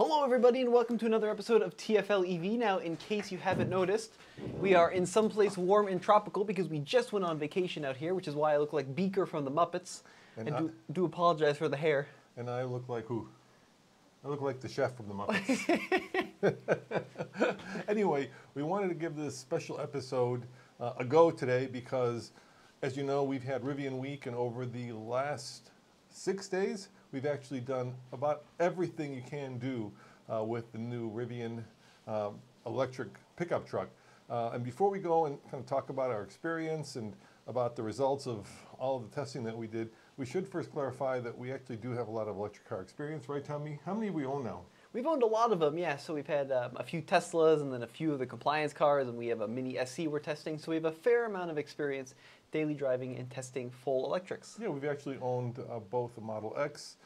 Hello everybody and welcome to another episode of TFL EV. Now, in case you haven't noticed, we are in someplace warm and tropical because we just went on vacation out here, which is why I look like Beaker from the Muppets. And do apologize for the hair. And I look like who? I look like the chef from the Muppets. Anyway, we wanted to give this special episode a go today because, as you know, we've had Rivian Week, and over the last 6 days, we've actually done about everything you can do with the new Rivian electric pickup truck. And before we go and kind of talk about our experience and about the results of all of the testing that we did, we should first clarify that we actually do have a lot of electric car experience, right, Tommy? How many do we own now? We've owned a lot of them, yeah. So we've had a few Teslas and then a few of the compliance cars, and we have a Mini SC we're testing. So we have a fair amount of experience daily driving and testing full electrics. Yeah, we've actually owned both a Model X,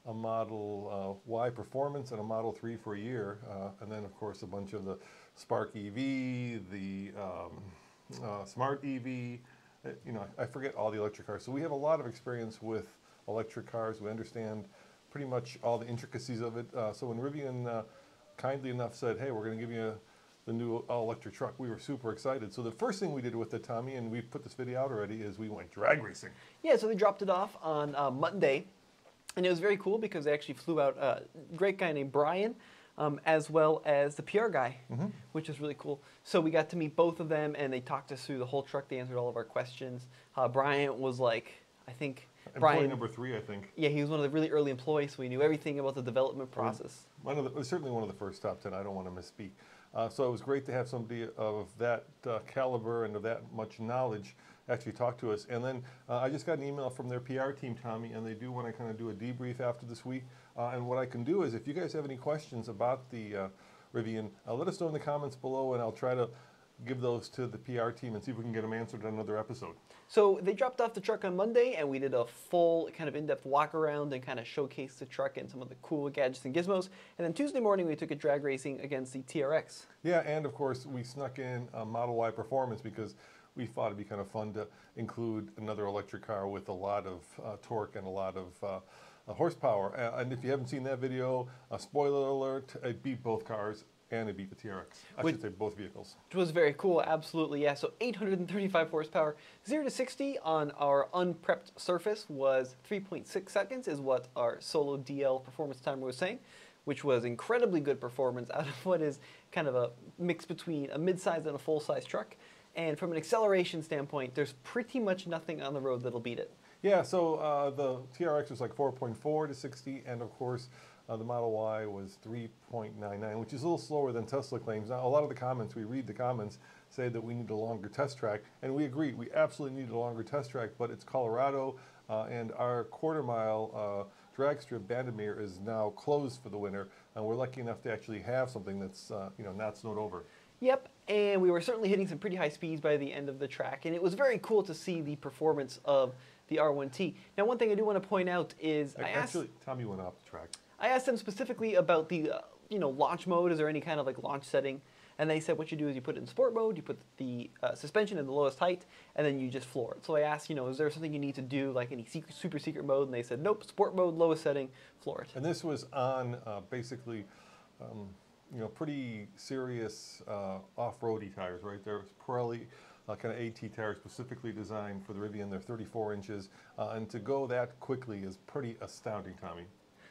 a Model Y Performance, and a Model 3 for a year. And then, of course, a bunch of the Spark EV, the Smart EV. You know, I forget all the electric cars. So we have a lot of experience with electric cars. We understand pretty much all the intricacies of it. So when Rivian kindly enough said, hey, we're going to give you the new all-electric truck, we were super excited. So the first thing we did with it, Tommy, and we've put this video out already, is we went drag racing. Yeah, so they dropped it off on Monday, and it was very cool because they actually flew out a great guy named Brian, as well as the PR guy, which is really cool. So we got to meet both of them, and they talked us through the whole truck. They answered all of our questions. Brian was like, I think... Employee number 3, I think. Yeah, he was one of the really early employees, so he knew everything about the development process. Certainly one of the first top 10. I don't want to misspeak. So it was great to have somebody of that caliber and of that much knowledge actually talk to us. And then I just got an email from their PR team, Tommy, and they do want to kind of do a debrief after this week. And what I can do is, if you guys have any questions about the Rivian, let us know in the comments below, and I'll try to give those to the PR team and see if we can get them answered on another episode. So they dropped off the truck on Monday, and we did a full kind of in-depth walk around and kind of showcased the truck and some of the cool gadgets and gizmos. And then Tuesday morning, we took it drag racing against the TRX. Yeah, and of course, we snuck in a Model Y Performance because we thought it'd be kind of fun to include another electric car with a lot of torque and a lot of horsepower. And if you haven't seen that video, spoiler alert, it beat both cars. And it beat the TRX. I should say both vehicles. Which was very cool, absolutely, yeah. So 835 horsepower. 0 to 60 on our unprepped surface was 3.6 seconds is what our solo DL performance timer was saying, which was incredibly good performance out of what is kind of a mix between a mid-size and a full-size truck. And from an acceleration standpoint, there's pretty much nothing on the road that'll beat it. Yeah, so the TRX was like 4.4 to 60, and of course, the Model Y was 3.99, which is a little slower than Tesla claims. Now, a lot of the comments, we read the comments, say that we need a longer test track, and we agree, we absolutely need a longer test track, but it's Colorado, and our quarter-mile drag strip, Bandimere, is now closed for the winter, and we're lucky enough to actually have something that's not snowed over. Yep, and we were certainly hitting some pretty high speeds by the end of the track, and it was very cool to see the performance of the R1T. Now, one thing I do want to point out is Actually, Tommy went off the track. I asked them specifically about the launch mode. Is there any kind of like launch setting? And they said what you do is you put it in sport mode, you put the suspension in the lowest height, and then you just floor it. So I asked, is there something you need to do, like any super secret mode? And they said, nope, sport mode, lowest setting, floor it. And this was on basically, pretty serious off-roady tires, right? There was Pirelli kind of AT tires specifically designed for the Rivian. They're 34 inches, and to go that quickly is pretty astounding, Tommy.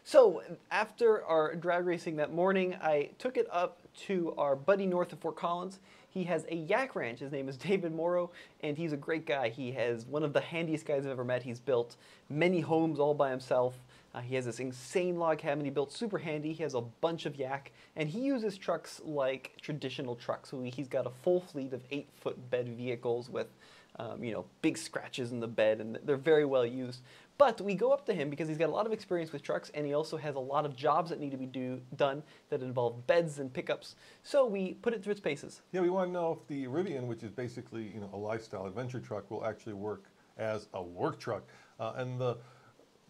So after our drag racing that morning, I took it up to our buddy north of Fort Collins. He has a yak ranch. His name is David Morrow, and he's a great guy. He has one of the handiest guys I've ever met. He's built many homes all by himself. He has this insane log cabin he built, super handy. He has a bunch of yak, and he uses trucks like traditional trucks. So he's got a full fleet of 8-foot bed vehicles with big scratches in the bed, and they're very well used. But we go up to him because he's got a lot of experience with trucks, and he also has a lot of jobs that need to be done that involve beds and pickups. So we put it through its paces. Yeah, we want to know if the Rivian, which is basically a lifestyle adventure truck, will actually work as a work truck. And the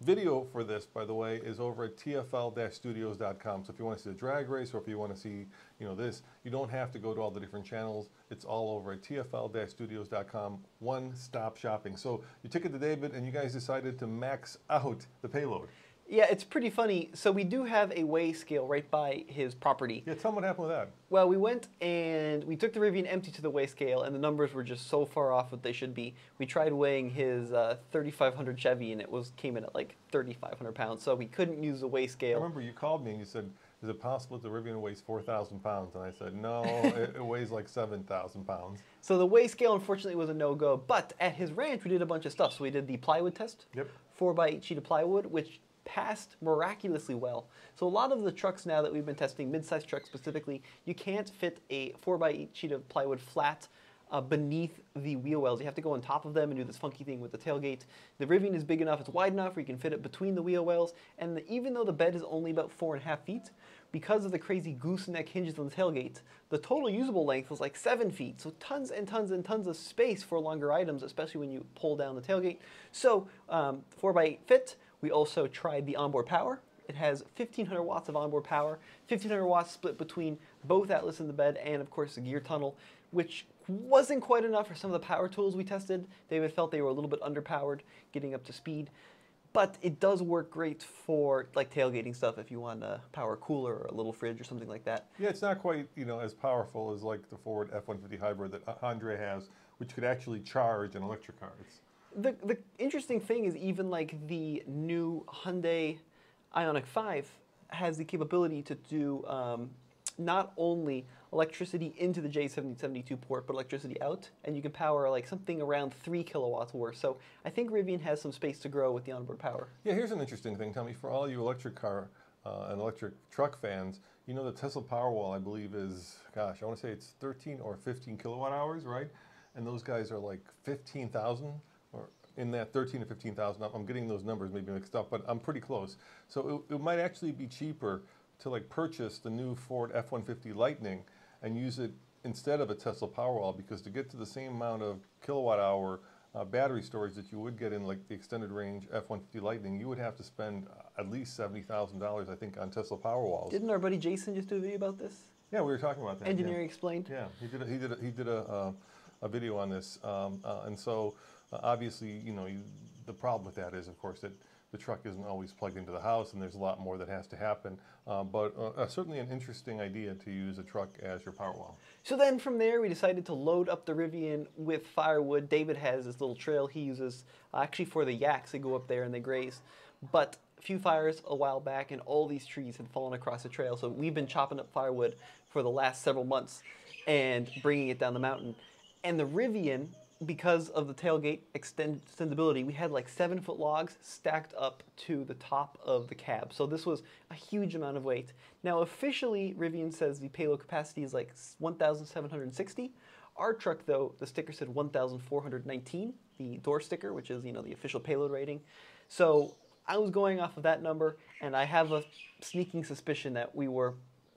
video for this, by the way, is over at TFL-studios.com. So if you want to see the drag race, or if you want to see, this, you don't have to go to all the different channels. It's all over at TFL-studios.com. One-stop shopping. So you took it to David, and you guys decided to max out the payload. Yeah, it's pretty funny. So we do have a weigh scale right by his property. Yeah, tell me what happened with that. Well, we went and we took the Rivian empty to the weigh scale, and the numbers were just so far off what they should be. We tried weighing his 3500 Chevy, and came in at like 3,500 pounds, so we couldn't use the weigh I scale. remember you called me and you said, is it possible that the Rivian weighs 4,000 pounds? And I said, no, it weighs like 7,000 pounds. So the weigh scale, unfortunately, was a no-go. But at his ranch, we did a bunch of stuff. So we did the plywood test, Yep. 4x8 sheet of plywood, which passed miraculously well. So a lot of the trucks now that we've been testing, mid-size trucks specifically, you can't fit a 4x8 sheet of plywood flat beneath the wheel wells. You have to go on top of them and do this funky thing with the tailgate. The Rivian is big enough, it's wide enough where you can fit it between the wheel wells, and even though the bed is only about 4.5 feet, because of the crazy gooseneck hinges on the tailgate, the total usable length was like 7 feet. So tons and tons and tons of space for longer items, especially when you pull down the tailgate. So 4x8 fit. We also tried the onboard power. It has 1,500 watts of onboard power, 1,500 watts split between both Atlas and the bed, and of course the gear tunnel, which wasn't quite enough for some of the power tools we tested. David felt they were a little bit underpowered, getting up to speed. But it does work great for like tailgating stuff if you want a power cooler or a little fridge or something like that. Yeah, it's not quite, as powerful as like the Ford F-150 hybrid that Andre has, which could actually charge an electric car. The interesting thing is even like the new Hyundai Ioniq 5 has the capability to do not only electricity into the J7072 port, but electricity out, and you can power like something around 3 kilowatts worth. So I think Rivian has some space to grow with the onboard power. Yeah, here's an interesting thing, Tommy. For all you electric car and electric truck fans, the Tesla Powerwall, I believe, is, gosh, I want to say it's 13 or 15 kilowatt hours, right? And those guys are like 15,000, or in that 13 to 15,000. I'm getting those numbers maybe mixed up, but I'm pretty close. So it might actually be cheaper to like purchase the new Ford F-150 Lightning and use it instead of a Tesla Powerwall, because to get to the same amount of kilowatt hour battery storage that you would get in like the extended range F-150 Lightning, you would have to spend at least $70,000, I think, on Tesla Powerwalls. Didn't our buddy Jason just do a video about this? Yeah, we were talking about that. Engineering Explained? Yeah, he did a video on this, and so obviously, the problem with that is, of course, that the truck isn't always plugged into the house, and there's a lot more that has to happen. But certainly an interesting idea to use a truck as your Powerwall. So then from there, we decided to load up the Rivian with firewood. David has this little trail he uses actually for the yaks. They go up there and they graze. But a few fires a while back, and all these trees had fallen across the trail. So we've been chopping up firewood for the last several months and bringing it down the mountain. And the Rivian, because of the tailgate extendability, we had like 7-foot logs stacked up to the top of the cab. So this was a huge amount of weight. Now officially, Rivian says the payload capacity is like 1,760. Our truck, though, the sticker said 1,419, the door sticker, which is, the official payload rating. So I was going off of that number, and I have a sneaking suspicion that we were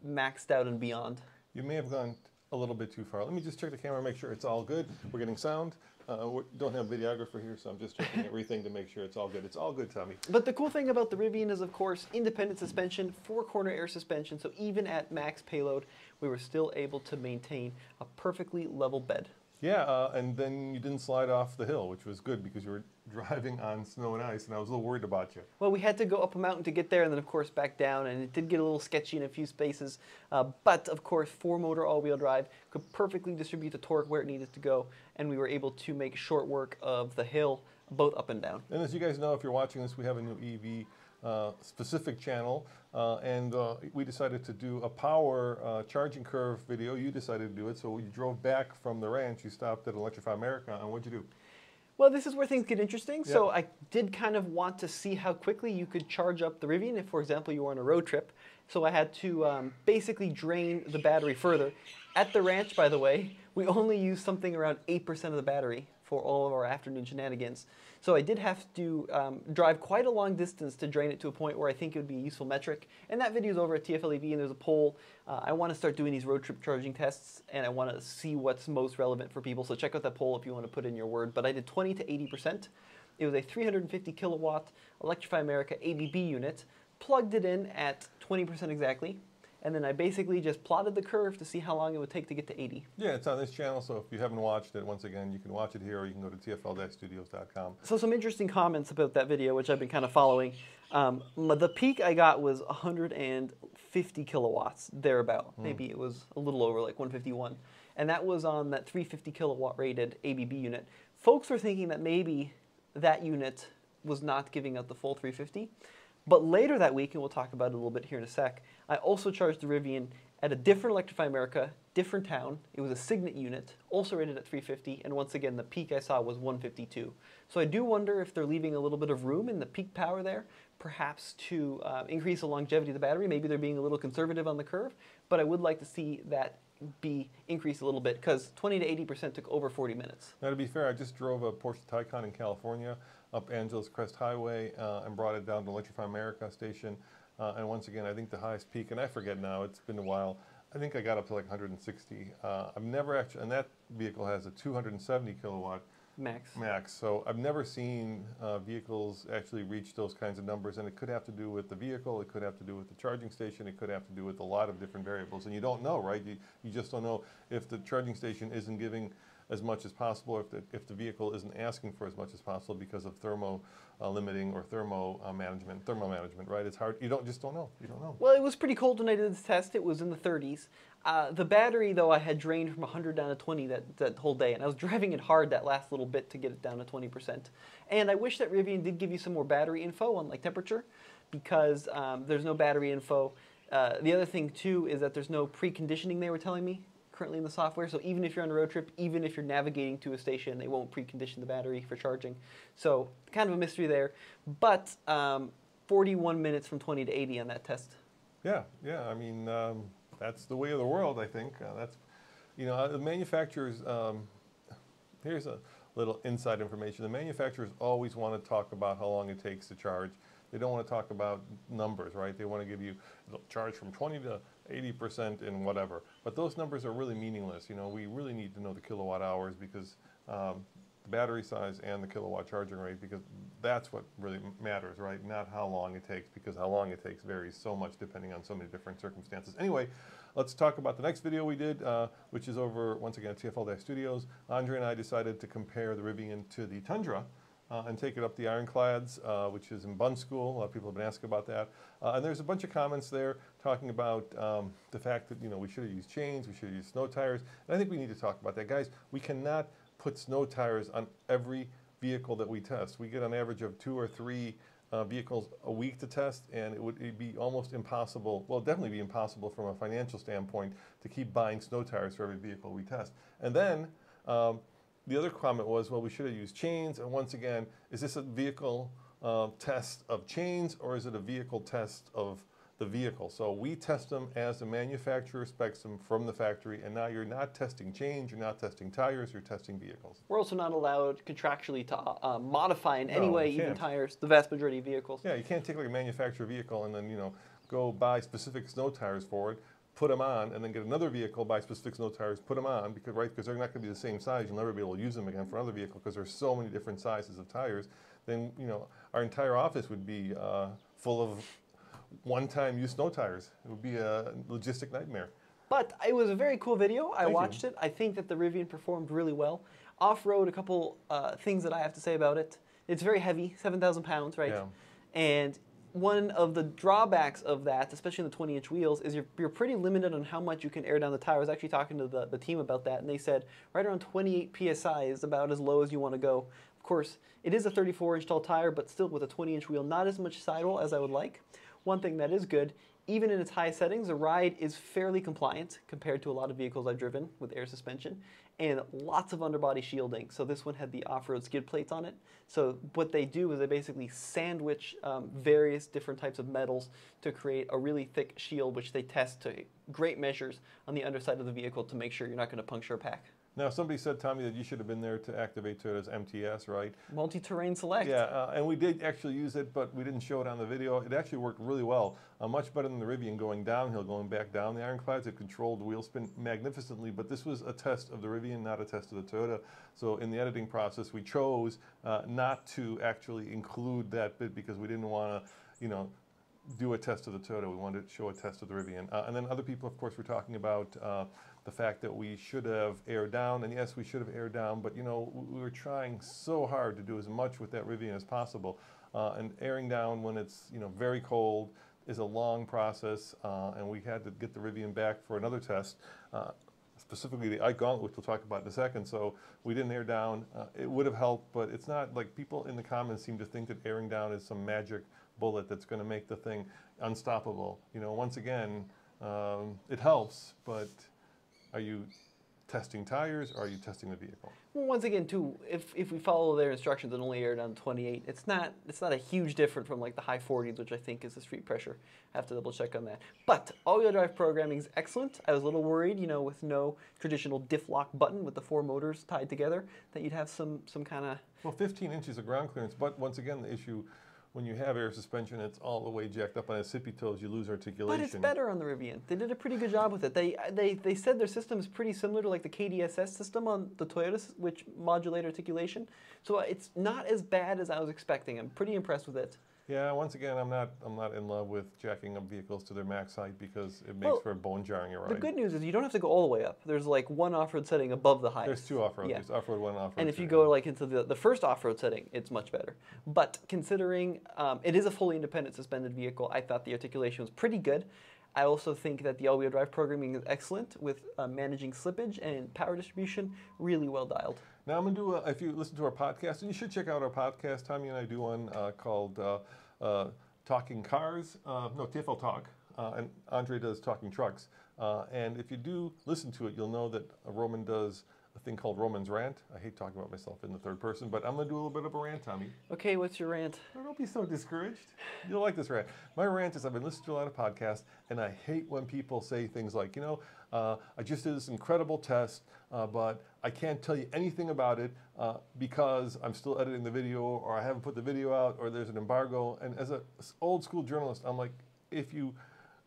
maxed out and beyond. You may have gone a little bit too far. Let me just check the camera, make sure it's all good. We're getting sound. We don't have a videographer here, so I'm just checking everything to make sure it's all good. It's all good, Tommy. But the cool thing about the Rivian is, of course, independent suspension, 4-corner air suspension, so even at max payload, we were still able to maintain a perfectly level bed. Yeah, and then you didn't slide off the hill, which was good because you were driving on snow and ice, and I was a little worried about you. Well, we had to go up a mountain to get there, and then, of course, back down, and it did get a little sketchy in a few spaces. But, of course, 4-motor all-wheel drive could perfectly distribute the torque where it needed to go, and we were able to make short work of the hill, both up and down. And as you guys know, if you're watching this, we have a new EV specific channel, and we decided to do a power charging curve video. You decided to do it, so you drove back from the ranch, you stopped at Electrify America, and what'd you do? Well, this is where things get interesting. Yep. So I did kind of want to see how quickly you could charge up the Rivian if, for example, you were on a road trip. So I had to basically drain the battery further. At the ranch, by the way, we only used something around 8% of the battery for all of our afternoon shenanigans. So I did have to drive quite a long distance to drain it to a point where I think it would be a useful metric. And that video is over at TFL EV, and there's a poll. I want to start doing these road trip charging tests, and I want to see what's most relevant for people. So check out that poll if you want to put in your word. But I did 20 to 80%. It was a 350 kilowatt Electrify America ABB unit, plugged it in at 20% exactly. And then I basically just plotted the curve to see how long it would take to get to 80. Yeah, it's on this channel, so if you haven't watched it, once again, you can watch it here, or you can go to tfl-studios.com. So some interesting comments about that video, which I've been kind of following. The peak I got was 150 kilowatts, thereabout. Maybe it was a little over, like 151. And that was on that 350 kilowatt rated ABB unit. Folks were thinking that maybe that unit was not giving out the full 350. But later that week, and we'll talk about it a little bit here in a sec, I also charged the Rivian at a different Electrify America, different town. It was a Signet unit, also rated at 350, and once again, the peak I saw was 152. So I do wonder if they're leaving a little bit of room in the peak power there, perhaps to increase the longevity of the battery. Maybe they're being a little conservative on the curve, but I would like to see that be increased a little bit, because 20 to 80% took over 40 minutes. Now, to be fair, I just drove a Porsche Taycan in California up Angeles Crest Highway and brought it down to Electrify America station. And once again, I think the highest peak, and I forget now, it's been a while, I think I got up to like 160. I've never actually, and that vehicle has a 270 kilowatt max. So I've never seen vehicles actually reach those kinds of numbers, and it could have to do with the vehicle, it could have to do with the charging station, it could have to do with a lot of different variables, and you don't know, right? You just don't know if the charging station isn't giving as much as possible, or if the vehicle isn't asking for as much as possible because of thermo limiting or thermal management, right? It's hard. You don't know. You don't know. Well, it was pretty cold when I did this test. It was in the 30s. The battery, though, I had drained from 100 down to 20 that whole day, and I was driving it hard that last little bit to get it down to 20%. And I wish that Rivian did give you some more battery info on like temperature, because there's no battery info. The other thing, too, is that there's no preconditioning, they were telling me, currently in the software. So even if you're on a road trip, even if you're navigating to a station, they won't precondition the battery for charging. So kind of a mystery there. But 41 minutes from 20 to 80 on that test. Yeah. I mean, that's the way of the world, I think. That's, the manufacturers, here's a little inside information. The manufacturers always want to talk about how long it takes to charge. They don't want to talk about numbers, right? They want to give you, it'll charge from 20 to 80% in whatever. But those numbers are really meaningless. We really need to know the kilowatt hours, because the battery size and the kilowatt charging rate, because that's what really matters, right? Not how long it takes, because how long it takes varies so much depending on so many different circumstances. Anyway, let's talk about the next video we did, which is over, once again, TFL Studios. Andre and I decided to compare the Rivian to the Tundra and take it up the Ironclads, which is in Bun School. A lot of people have been asking about that. And there's a bunch of comments there talking about the fact that, we should have used chains, we should have used snow tires. And I think we need to talk about that. Guys, we cannot put snow tires on every vehicle that we test. We get an average of 2 or 3 vehicles a week to test, and it'd be almost impossible, well, definitely be impossible from a financial standpoint to keep buying snow tires for every vehicle we test. And then the other comment was, well, we should have used chains. And once again, is this a vehicle test of chains, or is it a vehicle test of the vehicle? So we test them as the manufacturer specs them from the factory, and now you're not testing chains, you're not testing tires, you're testing vehicles. We're also not allowed contractually to modify in any way, even tires, the vast majority of vehicles. Yeah, you can't take like a manufacturer vehicle and then, go buy specific snow tires for it, put them on, and then get another vehicle, buy specific snow tires, put them on, because they're not going to be the same size. You'll never be able to use them again for another vehicle, because there's so many different sizes of tires. Then, our entire office would be full of one-time use snow tires. It would be a logistic nightmare. But it was a very cool video. I watched it. I think that the Rivian performed really well. Off-road, a couple things that I have to say about it. It's very heavy, 7,000 pounds, right? Yeah. And one of the drawbacks of that, especially in the 20-inch wheels, is you're pretty limited on how much you can air down the tire. I was actually talking to the team about that, and they said right around 28 PSI is about as low as you want to go. Of course, it is a 34-inch tall tire, but still with a 20-inch wheel, not as much sidewall as I would like. One thing that is good, even in its high settings, the ride is fairly compliant compared to a lot of vehicles I've driven with air suspension, and lots of underbody shielding. So this one had the off-road skid plates on it. So what they do is they basically sandwich various different types of metals to create a really thick shield, which they test to great measures on the underside of the vehicle to make sure you're not going to puncture a pack. Now, somebody said, Tommy, that you should have been there to activate Toyota's MTS, right? Multi-terrain select. Yeah, and we did actually use it, but we didn't show it on the video. It actually worked really well, much better than the Rivian going downhill, going back down the Ironclads. It controlled the wheel spin magnificently, but this was a test of the Rivian, not a test of the Toyota. So in the editing process, we chose not to actually include that bit, because we didn't want to, do a test of the Toyota. We wanted to show a test of the Rivian. And then other people, of course, were talking about the fact that we should have aired down. And yes, we should have aired down, but we were trying so hard to do as much with that Rivian as possible. And airing down when it's very cold is a long process, and we had to get the Rivian back for another test, specifically the Ike Gauntlet, which we'll talk about in a second. So we didn't air down. It would have helped, but it's not like people in the comments seem to think that airing down is some magic bullet that's going to make the thing unstoppable. Once again, it helps, but are you testing tires or are you testing the vehicle? Well, once again, too, if we follow their instructions and only air down 28, it's not a huge difference from like the high 40s, which I think is the street pressure. I have to double check on that. But all-wheel drive programming is excellent. I was a little worried, with no traditional diff lock button with the 4 motors tied together, that you'd have some kind of... Well, 15 inches of ground clearance, but once again, the issue, when you have air suspension, it's all the way jacked up on its hippie toes, you lose articulation. But it's better on the Rivian. They did a pretty good job with it. They said their system is pretty similar to like the KDSS system on the Toyota, which modulate articulation. So it's not as bad as I was expecting. I'm pretty impressed with it. Yeah, once again, I'm not in love with jacking up vehicles to their max height because it makes for a bone jarring ride. The good news is you don't have to go all the way up. There's like one off-road setting above the highest. There's 2 off-road. There's off-road 1, off-road 2. And if you go like into the first off-road setting, it's much better. But considering it is a fully independent suspended vehicle, I thought the articulation was pretty good. I also think that the all-wheel drive programming is excellent with managing slippage and power distribution, really well dialed. Now I'm going to do, if you listen to our podcast, and you should check out our podcast, Tommy and I do one called Talking Cars, no, TFL Talk, and Andre does Talking Trucks. And if you do listen to it, you'll know that Roman does a thing called Roman's Rant. I hate talking about myself in the third person, but I'm going to do a little bit of a rant, Tommy. Okay, what's your rant? Oh, don't be so discouraged. You'll like this rant. My rant is I've been listening to a lot of podcasts, and I hate when people say things like, I just did this incredible test, but I can't tell you anything about it because I'm still editing the video, or I haven't put the video out, or there's an embargo. And as an old school journalist, I'm like, if you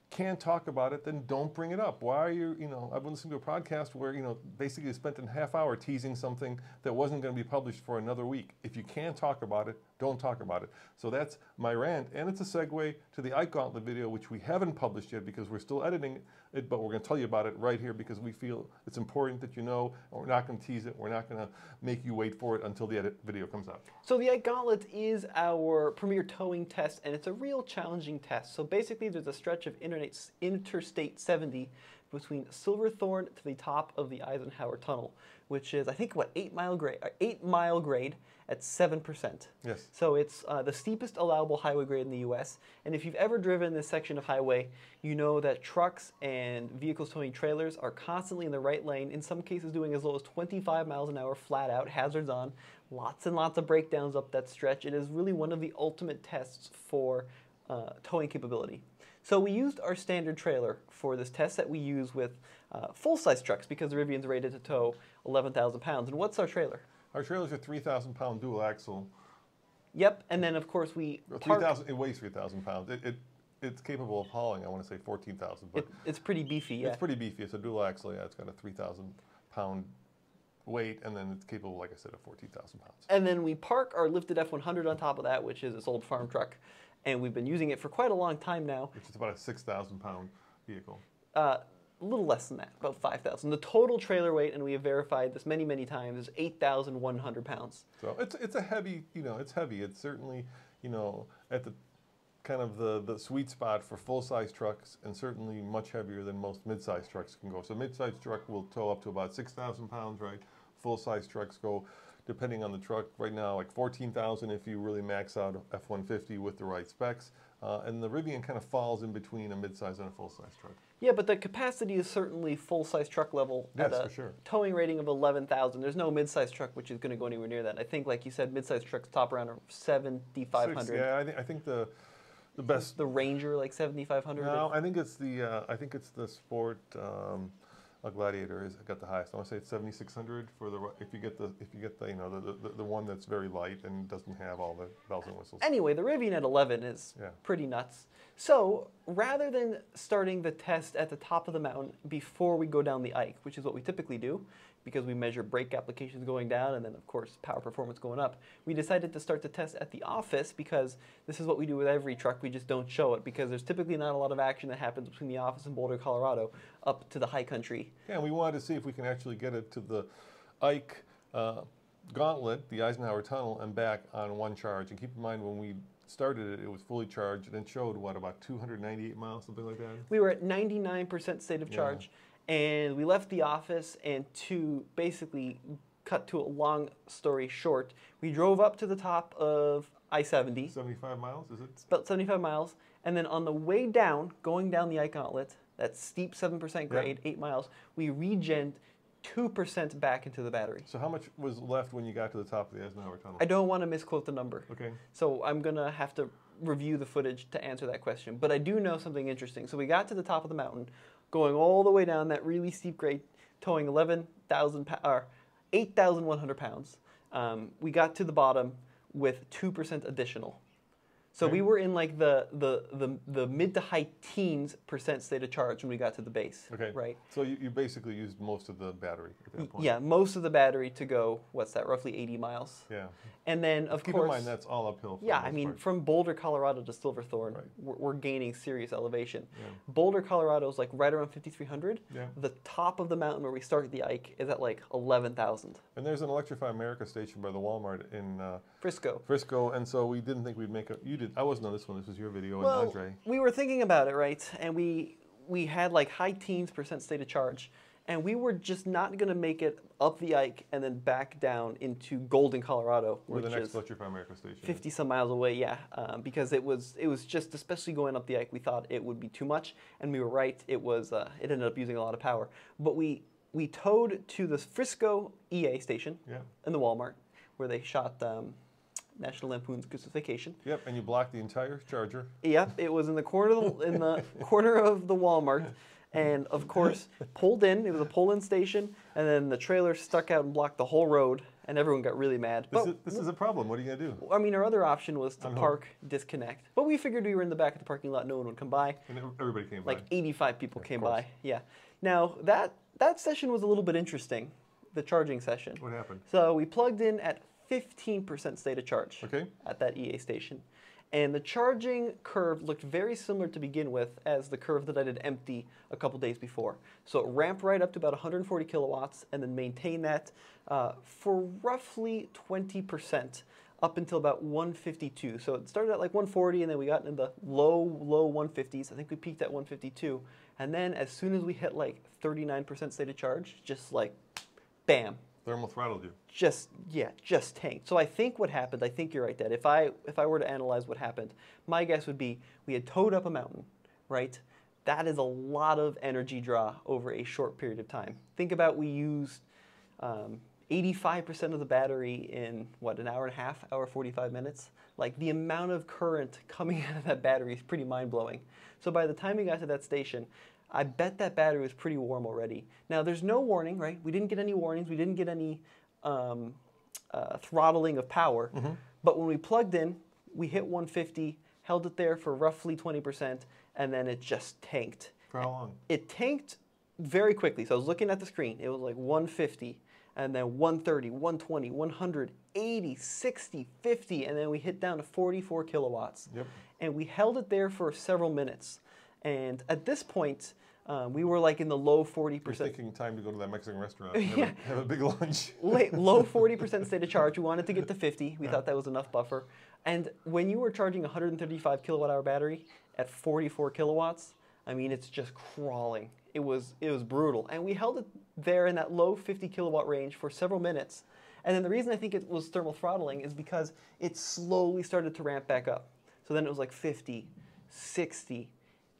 can't talk about it, then don't bring it up. Why are you, I've been listening to a podcast where, basically you spent a half hour teasing something that wasn't going to be published for another week. If you can't talk about it, don't talk about it. So that's my rant, and it's a segue to the Ike Gauntlet video, which we haven't published yet because we're still editing it, but we're going to tell you about it right here because we feel it's important that you know, and we're not going to tease it. We're not going to make you wait for it until the edit video comes out. So the Ike Gauntlet is our premier towing test, and it's a real challenging test. So basically there's a stretch of Interstate 70 between Silverthorne to the top of the Eisenhower Tunnel, which is, I think, what, 8 mile grade at 7%. Yes. So it's the steepest allowable highway grade in the U.S. And if you've ever driven this section of highway, you know that trucks and vehicles towing trailers are constantly in the right lane, in some cases doing as low as 25 miles an hour flat out, hazards on, lots and lots of breakdowns up that stretch. It is really one of the ultimate tests for towing capability. So we used our standard trailer for this test that we use with full-size trucks because the Rivian's rated to tow 11,000 pounds. And what's our trailer? Our trailer's a 3,000-pound dual axle. Yep, and then of course we It weighs 3,000 pounds. It's capable of hauling, I want to say 14,000. But it's pretty beefy, yeah. It's pretty beefy. It's a dual axle, yeah. It's got a 3,000-pound weight, and then it's capable, like I said, of 14,000 pounds. And then we park our lifted F100 on top of that, which is this old farm truck. And we've been using it for quite a long time now. Which is about a 6,000-pound vehicle. A little less than that, about 5,000. The total trailer weight, and we have verified this many, many times, is 8,100 pounds. So it's a heavy, it's heavy. It's certainly, at the kind of the sweet spot for full-size trucks, and certainly much heavier than most mid-size trucks can go. So mid-size truck will tow up to about 6,000 pounds, right? Full-size trucks go, depending on the truck, right now like 14,000 if you really max out F-150 with the right specs. And the Rivian kind of falls in between a mid-size and a full-size truck. Yeah, but the capacity is certainly full-size truck level at a towing rating of 11,000. There's no mid-size truck which is going to go anywhere near that. I think, like you said, mid-size trucks top around 7,500. Yeah, I think the best. The Ranger, like 7,500. No, I think it's the Sport. A Gladiator has got the highest. I want to say it's 7,600 for the if you get the the one that's very light and doesn't have all the bells and whistles. Anyway, the Rivian at 11 is pretty nuts. So rather than starting the test at the top of the mountain before we go down the Ike, which is what we typically do, because we measure brake applications going down and then of course power performance going up, we decided to start the test at the office because this is what we do with every truck. We just don't show it because there's typically not a lot of action that happens between the office and Boulder, Colorado, up to the high country. Yeah, and we wanted to see if we can actually get it to the Ike Gauntlet, the Eisenhower Tunnel, and back on one charge. And keep in mind, when we started it, it was fully charged, and it showed, what, about 298 miles, something like that? We were at 99% state of charge, and we left the office, and to basically cut to a long story short, we drove up to the top of I-70. 75 miles, is it? About 75 miles. And then on the way down, going down the iGauntlet, that steep 7% grade, 8 miles, we regened 2% back into the battery. So how much was left when you got to the top of the Eisenhower Tunnel? I don't want to misquote the number. Okay. So I'm going to have to review the footage to answer that question. But I do know something interesting. So we got to the top of the mountain, going all the way down that really steep grade, towing 8,100 pounds. We got to the bottom with 2% additional. So we were in like the mid to high teens % state of charge when we got to the base. Okay. Right. So you basically used most of the battery at that point. Yeah, most of the battery to go. What's that? Roughly 80 miles. Yeah. And then of Keep course. in mind that's all uphill. Yeah, I mean, part. from Boulder, Colorado to Silverthorne, Right. we're gaining serious elevation. Yeah. Boulder, Colorado is like right around 5,300. Yeah. The top of the mountain where we start the Ike is at like 11,000. And there's an Electrify America station by the Walmart in Frisco. and so we didn't think we'd make it. You did. I wasn't on this one. This was your video, Well, and Andre. we were thinking about it, right? And we had like high teens % state of charge. And we were just not going to make it up the Ike and then back down into Golden, Colorado, Where which the next is Electrify America station 50 some miles away, yeah. Because it was just, especially going up the Ike, we thought it would be too much, and we were right. It ended up using a lot of power. But we towed to the Frisco EA station in the Walmart, where they shot National Lampoon's Christmas Vacation. Yep, and you blocked the entire charger. Yep, it was in the corner of the Walmart. And of course, pulled in. It was a pull-in station, and then the trailer stuck out and blocked the whole road, and everyone got really mad. This is a problem. What are you gonna do? I mean, our other option was to park, disconnect. But we figured we were in the back of the parking lot, no one would come by. And everybody came by. Like 85 people came by. Yeah. Now that session was a little bit interesting, the charging session. What happened? So we plugged in at 15% state of charge. Okay. At that EA station. And the charging curve looked very similar to begin with as the curve that I did empty a couple days before. So it ramped right up to about 140 kilowatts and then maintained that for roughly 20% up until about 152. So it started at like 140 and then we got into the low 150s. I think we peaked at 152. And then as soon as we hit like 39% state of charge, just like bam. Thermal throttled you. Just tanked. So I think what happened, I think you're right, Dad. If I were to analyze what happened, my guess would be we had towed up a mountain, right? That is a lot of energy draw over a short period of time. Think about we used 85% of the battery in, what, an hour and a half, hour 45 minutes? Like, the amount of current coming out of that battery is pretty mind-blowing. So by the time we got to that station, I bet that battery was pretty warm already. Now, there's no warning, right? We didn't get any warnings. We didn't get any throttling of power. Mm-hmm. But when we plugged in, we hit 150, held it there for roughly 20%, and then it just tanked. For how long? It tanked very quickly. So I was looking at the screen. It was like 150, and then 130, 120, 100, 80, 60, 50, and then we hit down to 44 kilowatts. Yep. And we held it there for several minutes. And at this point, we were like in the low 40%. You're thinking time to go to that Mexican restaurant and have a big lunch. Low 40% state of charge. We wanted to get to 50. We thought that was enough buffer. And when you were charging a 135 kilowatt hour battery at 44 kilowatts, I mean, it's just crawling. It was brutal. And we held it there in that low 50 kilowatt range for several minutes. And then the reason I think it was thermal throttling is because it slowly started to ramp back up. So then it was like 50, 60,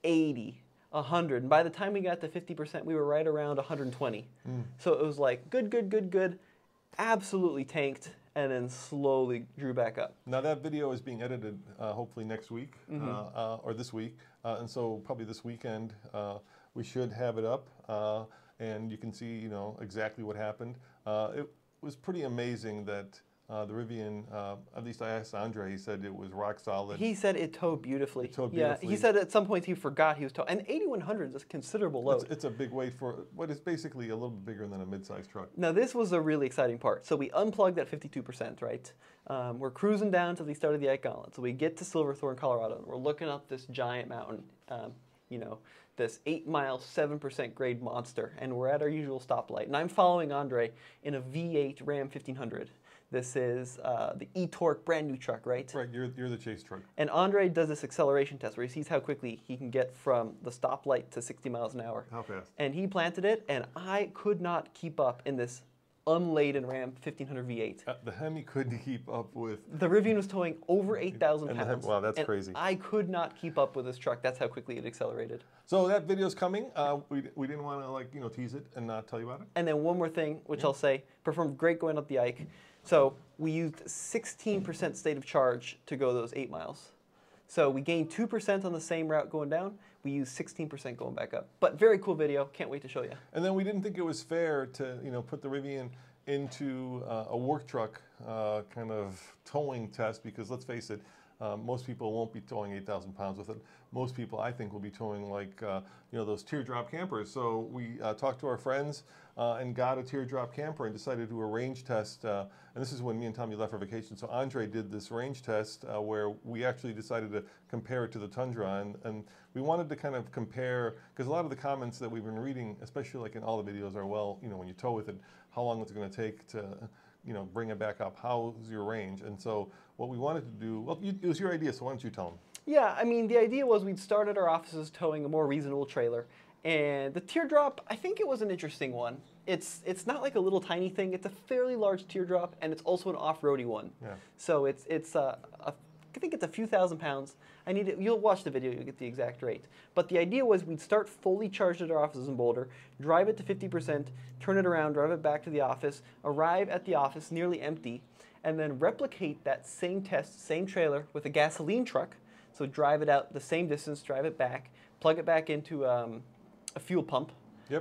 80, 100. And by the time we got to 50%, we were right around 120. So it was like good, absolutely tanked, and then slowly drew back up. Now that video is being edited hopefully next week or this week. And so probably this weekend we should have it up and you can see, exactly what happened. It was pretty amazing that the Rivian, at least I asked Andre, he said it was rock solid. He said it towed beautifully. It towed beautifully. Yeah, he said at some point he forgot he was towing. And 8,100 is a considerable load. It's a big weight for what is basically a little bit bigger than a mid-sized truck. Now this was a really exciting part. So we unplugged at 52%, right? We're cruising down to the start of the iGauntlet. So we get to Silverthorne, Colorado, and we're looking up this giant mountain, this 8-mile, 7% grade monster, and we're at our usual stoplight. And I'm following Andre in a V8 Ram 1500. This is the e-Torque brand new truck, right? Right, you're the chase truck. And Andre does this acceleration test where he sees how quickly he can get from the stoplight to 60 miles an hour. How fast? And he planted it, and I could not keep up in this unladen Ram 1500 V8. The Hemi couldn't keep up with... The Rivian was towing over 8,000 pounds. Wow, that's and crazy. I could not keep up with this truck. That's how quickly it accelerated. So that video's coming. We didn't want to tease it and not tell you about it. And then one more thing, which I'll say, performed great going up the Ike. So we used 16% state of charge to go those 8 miles. So we gained 2% on the same route going down. We used 16% going back up. But very cool video. Can't wait to show you. And then we didn't think it was fair to put the Rivian into a work truck kind of towing test, because let's face it, most people won't be towing 8,000 pounds with it. Most people, I think, will be towing like those teardrop campers. So we talked to our friends and got a teardrop camper and decided to do a range test. And this is when me and Tommy left for vacation. So Andre did this range test where we actually decided to compare it to the Tundra. And we wanted to kind of compare, because a lot of the comments that we've been reading, especially like in all the videos, are, well, when you tow with it, how long is it going to take to bring it back up? How's your range? And so what we wanted to do, well, it was your idea, so why don't you tell them? Yeah, I mean, the idea was we'd start at our offices towing a more reasonable trailer. And the teardrop, I think it was an interesting one. It's not like a little tiny thing. It's a fairly large teardrop, and it's also an off-roady one. Yeah. So I think it's a few thousand pounds. You'll watch the video, you'll get the exact rate. But the idea was we'd start fully charged at our offices in Boulder, drive it to 50%, turn it around, drive it back to the office, arrive at the office nearly empty, and then replicate that same test, same trailer with a gasoline truck. So drive it out the same distance, drive it back, plug it back into a fuel pump,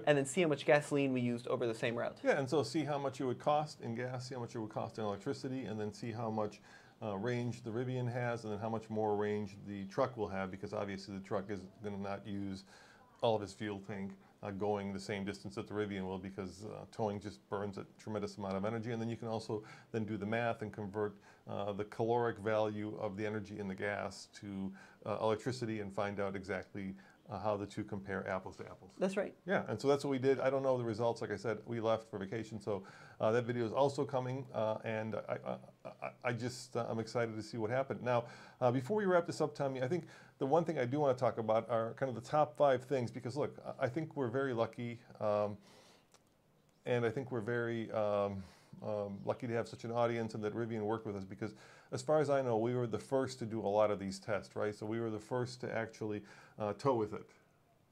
and then see how much gasoline we used over the same route. Yeah, and so see how much it would cost in gas, see how much it would cost in electricity, and then see how much range the Rivian has, and then how much more range the truck will have, because obviously the truck is going to not use all of its fuel tank going the same distance that the Rivian will, because towing just burns a tremendous amount of energy. And then you can also then do the math and convert the caloric value of the energy in the gas to electricity and find out exactly how the two compare apples to apples. That's right. Yeah, and so that's what we did. I don't know the results. Like I said, we left for vacation, so that video is also coming, and I'm excited to see what happened. Now, before we wrap this up, Tommy, I think the one thing I do want to talk about are kind of the top 5 things, because look, I think we're very lucky, and I think we're very lucky to have such an audience and that Rivian worked with us, because as far as I know, we were the first to do a lot of these tests, right? So we were the first to actually tow with it,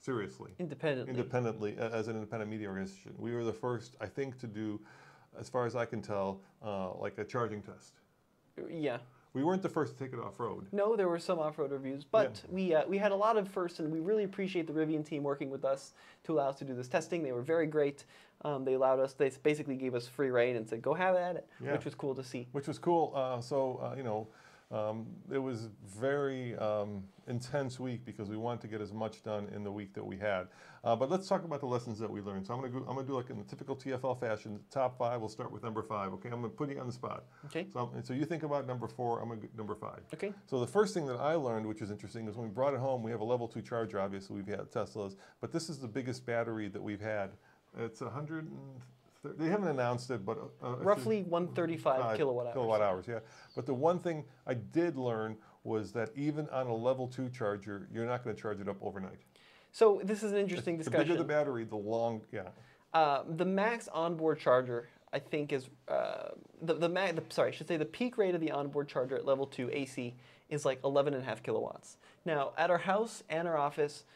seriously. Independently, as an independent media organization. We were the first, I think, to do, as far as I can tell, like a charging test. Yeah. We weren't the first to take it off-road. No, there were some off-road reviews, but we had a lot of firsts, and we really appreciate the Rivian team working with us to allow us to do this testing. They were very great. They basically gave us free reign and said, go have at it, which was cool to see. Which was cool. It was very intense week, because we wanted to get as much done in the week that we had. But let's talk about the lessons that we learned. So I'm gonna do like in the typical TFL fashion, top 5. We'll start with number 5. Okay, I'm gonna put you on the spot. Okay. So you think about number 4. I'm gonna get number 5. Okay. So the first thing that I learned, which is interesting, is when we brought it home, we have a level 2 charger. Obviously, we've had Teslas, but this is the biggest battery that we've had. It's 100. They haven't announced it, but roughly 135 kilowatt hours. Kilowatt hours, yeah. But the one thing I did learn was that even on a level 2 charger, you're not going to charge it up overnight. So this is an interesting discussion. The bigger the battery, the max onboard charger, I think, is the peak rate of the onboard charger at level 2 AC is like 11.5 kilowatts. Now, at our house and our office,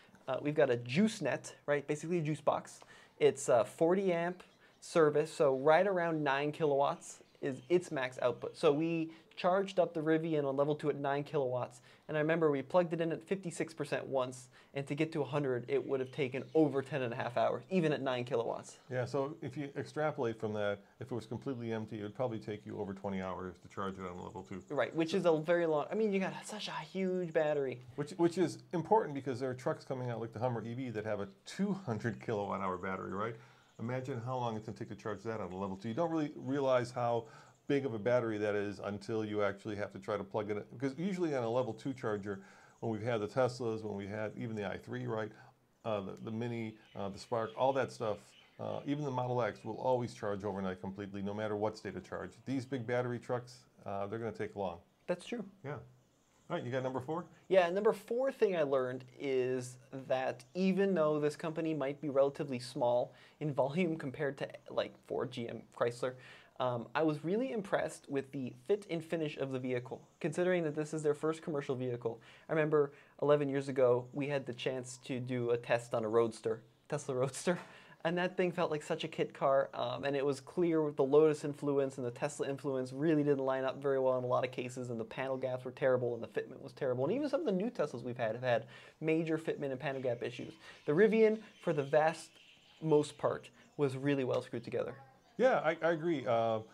we've got a juice net, right? Basically a juice box. It's 40 amp service, so right around 9 kilowatts is its max output. So we charged up the Rivian on level 2 at 9 kilowatts, and I remember we plugged it in at 56% once, and to get to 100, it would have taken over 10.5 hours, even at 9 kilowatts. Yeah, so if you extrapolate from that, if it was completely empty, it would probably take you over 20 hours to charge it on level 2. Right, which is a very long, I mean, you got such a huge battery. Which is important, because there are trucks coming out like the Hummer EV that have a 200 kilowatt hour battery, right? Imagine how long it's going to take to charge that on a level 2. You don't really realize how big of a battery that is until you actually have to try to plug it in. Because usually on a level 2 charger, when we've had the Teslas, when we had even the i3, right, the Mini, the Spark, all that stuff, even the Model X will always charge overnight completely, no matter what state of charge. These big battery trucks, they're going to take long. That's true. Yeah. All right, you got number 4? Yeah, number 4 thing I learned is that even though this company might be relatively small in volume compared to like Ford, GM, Chrysler, I was really impressed with the fit and finish of the vehicle, considering that this is their first commercial vehicle. I remember 11 years ago, we had the chance to do a test on a Roadster, Tesla Roadster, and that thing felt like such a kit car, and it was clear the Lotus influence and the Tesla influence really didn't line up very well in a lot of cases, and the panel gaps were terrible, and the fitment was terrible. And even some of the new Teslas we've had have had major fitment and panel gap issues. The Rivian, for the vast most part, was really well screwed together. Yeah, I agree. You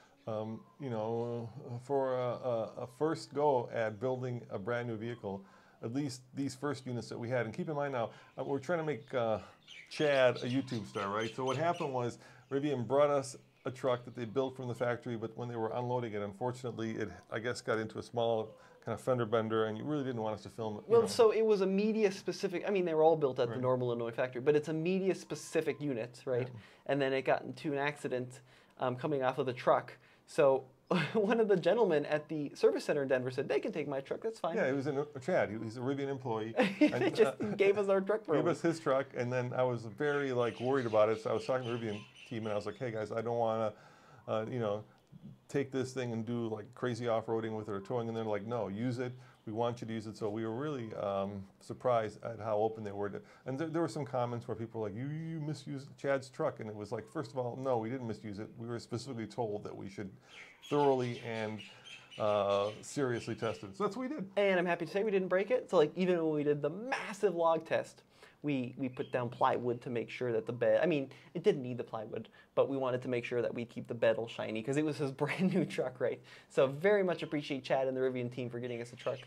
know, for a first go at building a brand new vehicle, at least these first units that we had, and keep in mind now, we're trying to make Chad a YouTube star, right? So what happened was Rivian brought us a truck that they built from the factory, but when they were unloading it, unfortunately, it, I guess, got into a small kind of fender bender, and you really didn't want us to film it. Well, so it was a media-specific, I mean, they were all built at the Normal, Illinois factory, but it's a media-specific unit, right? Yeah. And then it got into an accident coming off of the truck. So one of the gentlemen at the service center in Denver said, they can take my truck, that's fine. Yeah, it was Chad. He's a Rivian employee. They just gave us our truck for Gave us his truck, and then I was very worried about it. So I was talking to the Rivian team, and I was like, hey guys, I don't want to, you know, take this thing and do like crazy off-roading with it or towing. And they're like, no, use it. We want you to use it. So we were really surprised at how open they were. And there were some comments where people were like, you misused Chad's truck. And it was like, first of all, no, we didn't misuse it. We were specifically told that we should thoroughly and seriously test it. So that's what we did. And I'm happy to say we didn't break it. So like even when we did the massive log test, we put down plywood to make sure that the bed, I mean, it didn't need the plywood, but we wanted to make sure that we'd keep the bed all shiny because it was his brand new truck, right? So very much appreciate Chad and the Rivian team for getting us a truck.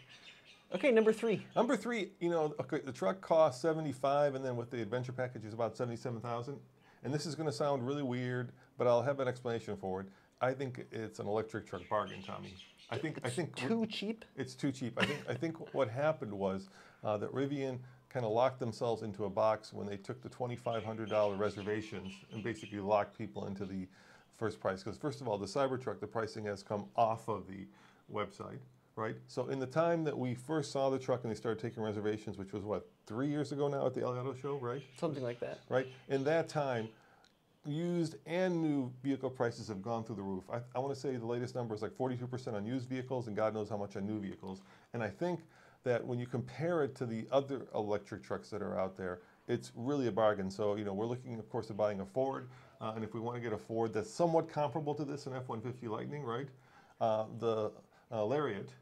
Okay, number 3. Number 3, you know, okay, the truck cost $75,000, and then with the adventure package is about $77,000. And this is going to sound really weird, but I'll have an explanation for it. I think it's an electric truck bargain, Tommy. I think too cheap. It's too cheap. I think what happened was that Rivian kind of locked themselves into a box when they took the $2,500 reservations and basically locked people into the first price. Because first of all, the Cybertruck, the pricing has come off of the website, right? So in the time that we first saw the truck and they started taking reservations, which was what, 3 years ago now at the LA Auto Show, right? Something like that. Right. In that time, used and new vehicle prices have gone through the roof. I want to say the latest number is like 42% on used vehicles, and God knows how much on new vehicles. And I think that when you compare it to the other electric trucks that are out there, it's really a bargain. So, you know, we're looking, of course, at buying a Ford, and if we want to get a Ford that's somewhat comparable to this, an F-150 Lightning, right? The Lariat,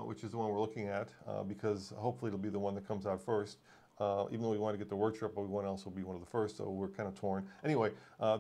which is the one we're looking at, because hopefully it'll be the one that comes out first. Even though we want to get the workshop, but one else will be one of the first, so we're kind of torn. Anyway,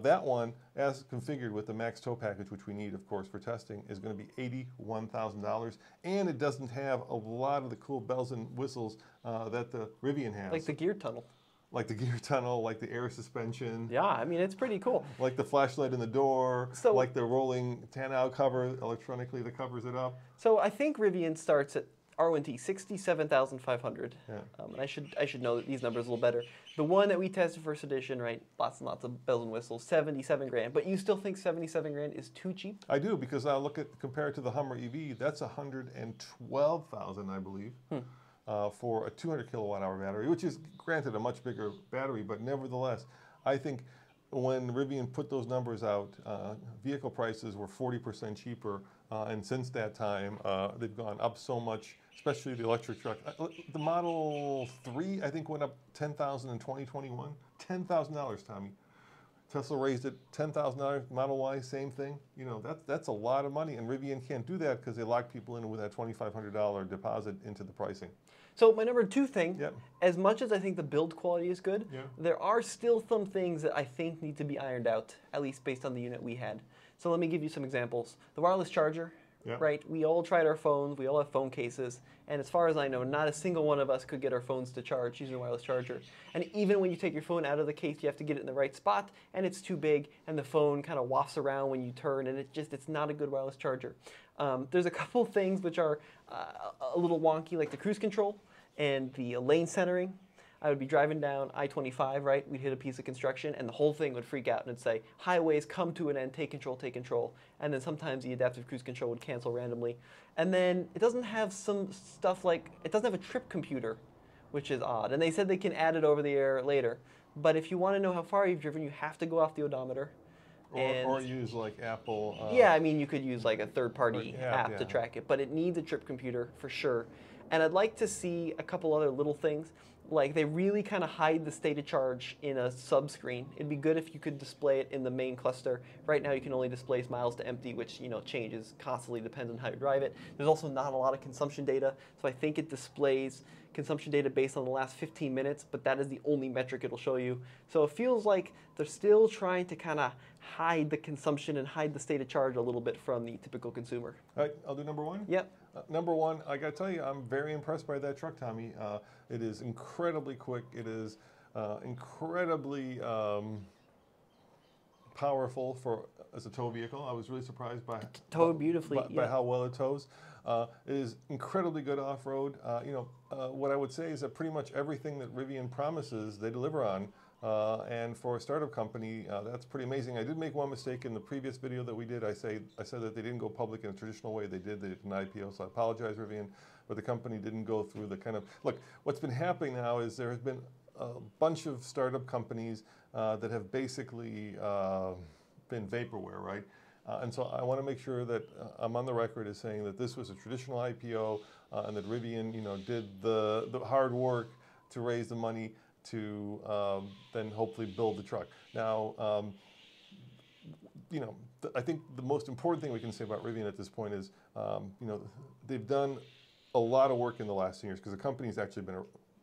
that one, as configured with the max tow package, which we need, of course, for testing, is going to be $81,000, and it doesn't have a lot of the cool bells and whistles that the Rivian has. Like the gear tunnel. Like the gear tunnel, like the air suspension. Yeah, I mean, it's pretty cool. Like the flashlight in the door, so, like the rolling tonneau cover electronically that covers it up. So I think Rivian starts at R1T, $67,500. Yeah. And I should know that these numbers a little better. The one that we tested first edition, right? Lots and lots of bells and whistles, $77,000. But you still think $77,000 is too cheap? I do, because I look at compared to the Hummer EV, that's $112,000, I believe, for a 200 kilowatt hour battery, which is granted a much bigger battery, but nevertheless, I think when Rivian put those numbers out, vehicle prices were 40% cheaper, and since that time, they've gone up so much, especially the electric truck. The Model 3, I think, went up $10,000 in 2021. $10,000, Tommy. Tesla raised it $10,000. Model Y, same thing. You know, that's a lot of money, and Rivian can't do that because they lock people in with that $2,500 deposit into the pricing. So my number 2 thing, yep. As much as I think the build quality is good, yeah. There are still some things that I think need to be ironed out, at least based on the unit we had. So let me give you some examples. The wireless charger, yep. Right? We all tried our phones, we all have phone cases, and as far as I know, not a single one of us could get our phones to charge using a wireless charger. And even when you take your phone out of the case, you have to get it in the right spot, and it's too big, and the phone kind of wafts around when you turn, and it's not a good wireless charger. There's a couple things which are a little wonky, like the cruise control and the lane centering. I would be driving down I-25, right? We'd hit a piece of construction, and the whole thing would freak out, and it'd say, highways come to an end, take control, take control. And then sometimes the adaptive cruise control would cancel randomly. And then it doesn't have some stuff like, it doesn't have a trip computer, which is odd. And they said they can add it over the air later. But if you want to know how far you've driven, you have to go off the odometer. Or use like Apple. Yeah, I mean, you could use like a third-party app yeah. to track it, but it needs a trip computer for sure. And I'd like to see a couple other little things. Like they really kind of hide the state of charge in a sub-screen. It'd be good if you could display it in the main cluster. Right now you can only display miles to empty, which changes constantly, depends on how you drive it. There's also not a lot of consumption data, so I think it displays consumption data based on the last 15 minutes, but that is the only metric it'll show you. So it feels like they're still trying to kind of hide the consumption and hide the state of charge a little bit from the typical consumer. All right, I'll do number one. Yep. Number one, I got to tell you, I'm very impressed by that truck, Tommy. It is incredibly quick. It is incredibly powerful as a tow vehicle. I was really surprised by towed beautifully by how well it tows. It is incredibly good off-road. What I would say is that pretty much everything that Rivian promises, they deliver on. And for a startup company, that's pretty amazing. I did make one mistake in the previous video that we did. I said that they didn't go public in a traditional way. They did an IPO, so I apologize, Rivian. But the company didn't go through the kind of... Look, what's been happening now is there has been a bunch of startup companies that have basically been vaporware, right? And so I want to make sure that I'm on the record as saying that this was a traditional IPO and that Rivian, did the hard work to raise the money to then hopefully build the truck. Now, I think the most important thing we can say about Rivian at this point is, they've done a lot of work in the last 10 years because the company's actually been,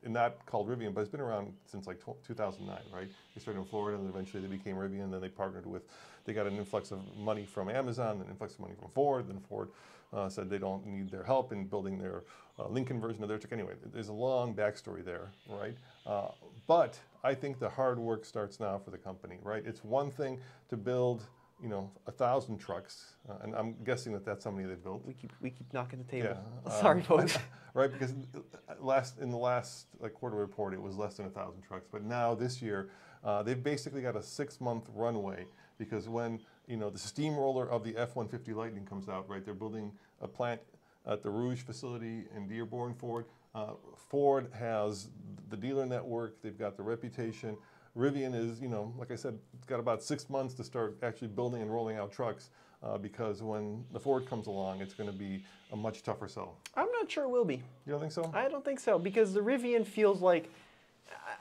not called Rivian, but it's been around since like 2009, right? They started in Florida and eventually they became Rivian. Then they partnered with, they got an influx of money from Amazon, an influx of money from Ford. Then Ford said they don't need their help in building their Lincoln version of their truck. Anyway, there's a long backstory there, right? But I think the hard work starts now for the company, right? It's one thing to build 1,000 trucks, and I'm guessing that that's how many they built. We keep knocking the table. Yeah, Sorry, folks. Right, because in the last quarter report, it was less than 1,000 trucks. But now this year, they've basically got a 6-month runway because when the steamroller of the F-150 Lightning comes out, right? They're building a plant at the Rouge facility in Dearborn, Ford. Ford has the dealer network. They've got the reputation. Rivian is, like I said, it's got about 6 months to start actually building and rolling out trucks because when the Ford comes along, it's going to be a much tougher sell. I'm not sure it will be. You don't think so? I don't think so because the Rivian feels like,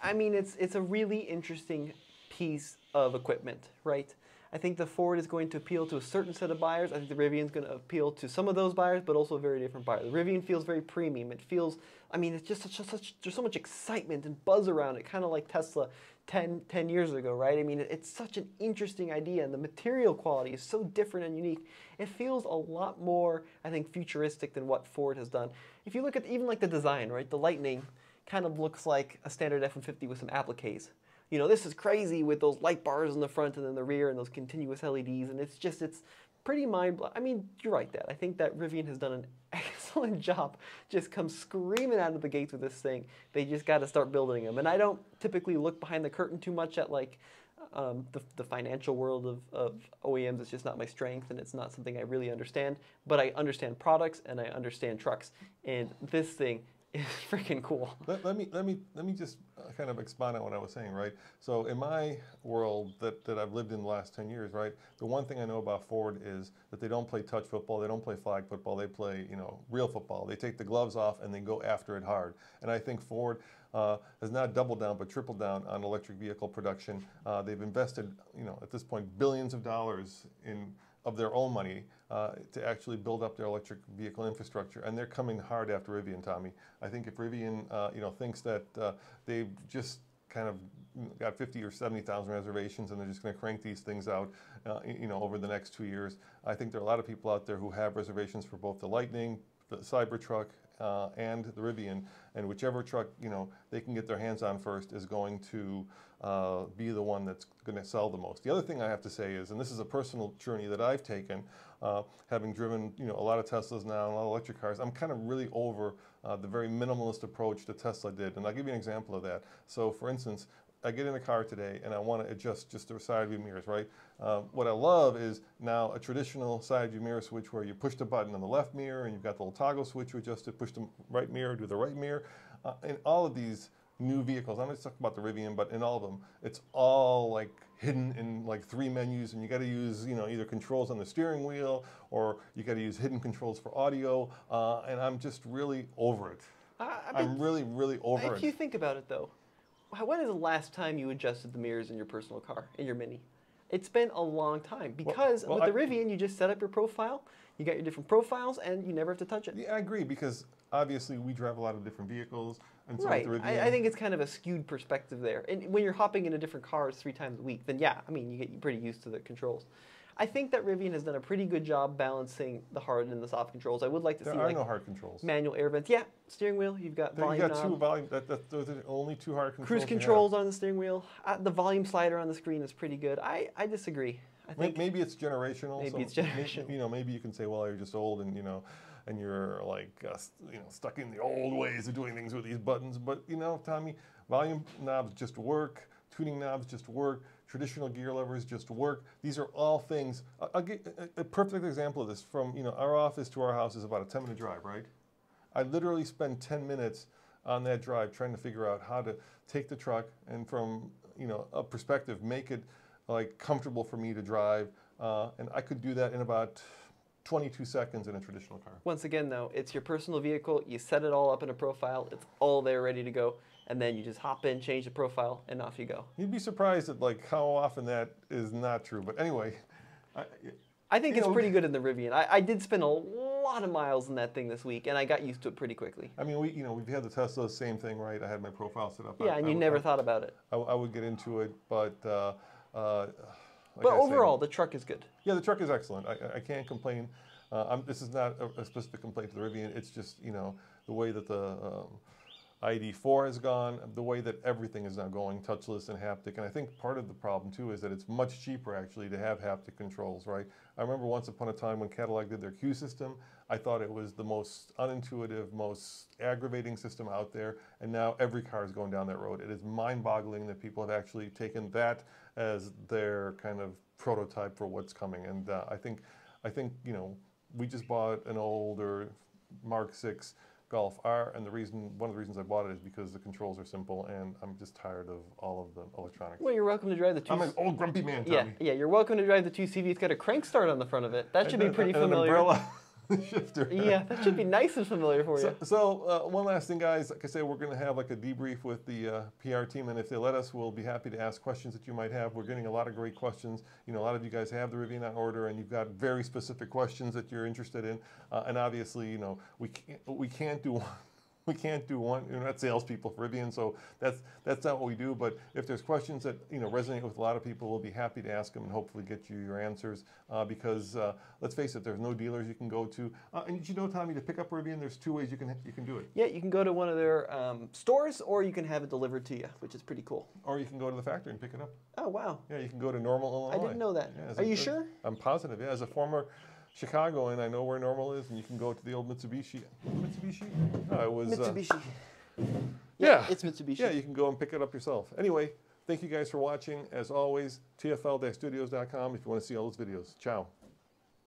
I mean, it's a really interesting piece of equipment, right? I think the Ford is going to appeal to a certain set of buyers. I think the Rivian is going to appeal to some of those buyers, but also a very different buyer. The Rivian feels very premium. It feels, I mean, it's just there's so much excitement and buzz around it, kind of like Tesla 10 years ago, right? I mean, it's such an interesting idea, and the material quality is so different and unique. It feels a lot more, I think, futuristic than what Ford has done. If you look at even like the design, right? The Lightning kind of looks like a standard F-150 with some appliques. This is crazy with those light bars in the front and in the rear and those continuous LEDs, and it's pretty mind-blowing. I mean, you're right, Dad. I think that Rivian has done an excellent job. Just come screaming out of the gates with this thing. They just got to start building them. And I don't typically look behind the curtain too much at like the financial world of OEMs. It's just not my strength, and it's not something I really understand. But I understand products and I understand trucks, and this thing is freaking cool. Let me just kind of expound on what I was saying, right? So in my world that I've lived in the last 10 years, right, the one thing I know about Ford is that they don't play touch football, they don't play flag football, they play, real football. They take the gloves off and they go after it hard. And I think Ford has not doubled down but tripled down on electric vehicle production. They've invested, at this point, billions of dollars of their own money to actually build up their electric vehicle infrastructure, and they're coming hard after Rivian, Tommy. I think if Rivian, thinks that they've just kind of got 50 or 70,000 reservations and they're just going to crank these things out, over the next 2 years, I think there are a lot of people out there who have reservations for both the Lightning, the Cybertruck, and the Rivian, and whichever truck they can get their hands on first is going to be the one that's going to sell the most. The other thing I have to say is, and this is a personal journey that I've taken, having driven a lot of Teslas now and a lot of electric cars, I'm kind of really over the very minimalist approach that Tesla did, and I'll give you an example of that. So, for instance, I get in a car today and I want to adjust just the side view mirrors, right? What I love is now a traditional side view mirror switch where you push the button on the left mirror and you've got the little toggle switch to adjust it, push the right mirror, do the right mirror. In all of these new vehicles, I'm not just talking about the Rivian, but in all of them, it's all like hidden in like 3 menus, and you got to use either controls on the steering wheel or you got to use hidden controls for audio, and I'm just really over it. I'm really, really over it. If you think about it though, when is the last time you adjusted the mirrors in your personal car, in your Mini? It's been a long time because with the Rivian, you just set up your profile, you got your different profiles, and you never have to touch it. Yeah, I agree, because obviously we drive a lot of different vehicles. And so right. with the Rivian, I think it's kind of a skewed perspective there. And when you're hopping into different cars 3 times a week, then yeah, I mean, you get pretty used to the controls. I think that Rivian has done a pretty good job balancing the hard and the soft controls. I would like to see there are no hard controls. Manual air vents. Yeah, steering wheel. You've got volume knob. 2 volume. Those are the only 2 hard controls. Cruise controls on the steering wheel. The volume slider on the screen is pretty good. I disagree. I think maybe it's generational. Maybe it's generational. Maybe you can say, well, you're just old and and you're like stuck in the old ways of doing things with these buttons. But Tommy, volume knobs just work. Tuning knobs just work. Traditional gear levers just work. These are all things. I'll get a perfect example of this. From our office to our house is about a 10-minute drive, right? I literally spend 10 minutes on that drive trying to figure out how to take the truck and from a perspective make it like comfortable for me to drive, and I could do that in about 22 seconds in a traditional car. Once again, though, it's your personal vehicle. You set it all up in a profile. It's all there ready to go. And then you just hop in, change the profile, and off you go. You'd be surprised at like how often that is not true. But anyway, I think it's pretty good in the Rivian. I did spend a lot of miles in that thing this week, and I got used to it pretty quickly. I mean, we've had the Tesla, same thing, right? I had my profile set up. Yeah, and you never thought about it. I would get into it, but but overall, the truck is good. Yeah, the truck is excellent. I can't complain. This is not a specific complaint to the Rivian. It's just the way that the ID4 has gone, the way that everything is now going touchless and haptic. And I think part of the problem too is that it's much cheaper actually to have haptic controls, right? I remember once upon a time when Cadillac did their Q system, I thought it was the most unintuitive, most aggravating system out there. And now every car is going down that road. It is mind-boggling that people have actually taken that as their kind of prototype for what's coming. And I think we just bought an older Mark VI Golf R, and one of the reasons I bought it is because the controls are simple, and I'm just tired of all of the electronics. Well, you're welcome to drive the 2CV. I'm an old grumpy man, Tommy. Yeah, you're welcome to drive the 2CV. It's got a crank start on the front of it. That should be pretty familiar. An umbrella shifter. Yeah, that should be nice and familiar for you. So one last thing, guys. Like I said, we're going to have like a debrief with the PR team, and if they let us, we'll be happy to ask questions that you might have. We're getting a lot of great questions. A lot of you guys have the Rivian on order, and you've got very specific questions that you're interested in. And obviously, we can't do one. We can't do one. We're not salespeople for Rivian, so that's not what we do. But if there's questions that resonate with a lot of people, we'll be happy to ask them and hopefully get you your answers. Because let's face it, there's no dealers you can go to. And did you know, Tommy, to pick up Rivian, there's 2 ways you can do it. Yeah, you can go to one of their stores, or you can have it delivered to you, which is pretty cool. Or you can go to the factory and pick it up. Oh wow. Yeah, you can go to Normal, Illinois. I didn't know that. Yeah, are you sure? I'm positive. Yeah, as a former Chicagoan, I know where Normal is, and you can go to the old Mitsubishi. Mitsubishi? No, it was Mitsubishi. Yeah, it's Mitsubishi. Yeah, you can go and pick it up yourself. Anyway, thank you guys for watching. As always, TFL-studios.com if you want to see all those videos. Ciao.